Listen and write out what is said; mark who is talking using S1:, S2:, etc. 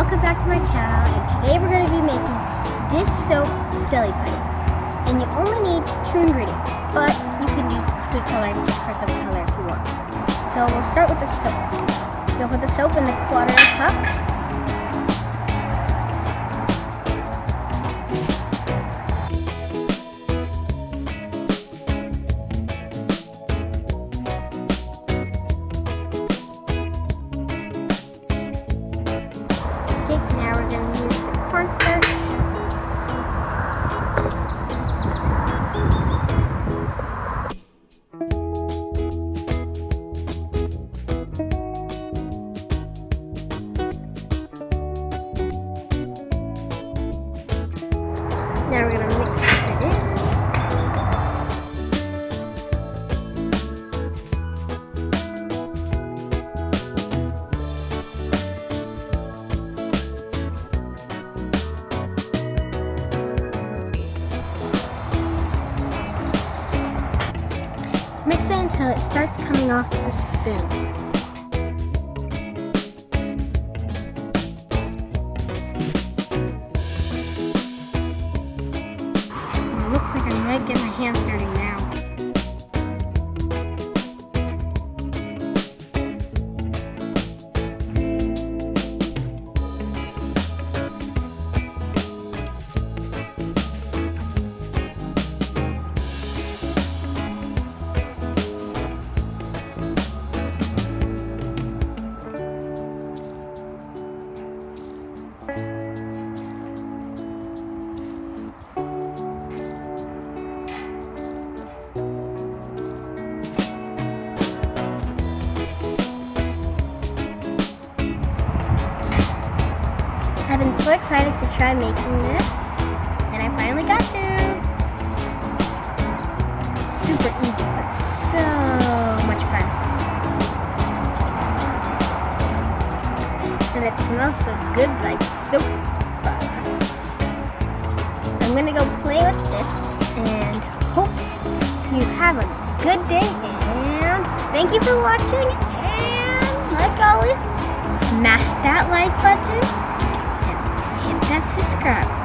S1: welcome back to my channel, and today we're going to be making dish soap silly putty. And you only need 2 ingredients, but you can use food coloring just for some color if you want. So we'll start with the soap. You'll put the soap in the 1/4 cup. Now we're going to use the cornstarch. Now we're going to mix it in. Mix it until it starts coming off the spoon. It looks like I might get my hands dirty now. I've been so excited to try making this, and I finally got to. Super easy, but so much fun. And it smells so good, like soap. I'm gonna go play with this, and hope you have a good day, and thank you for watching, and like always, smash that like button. Hit that subscribe.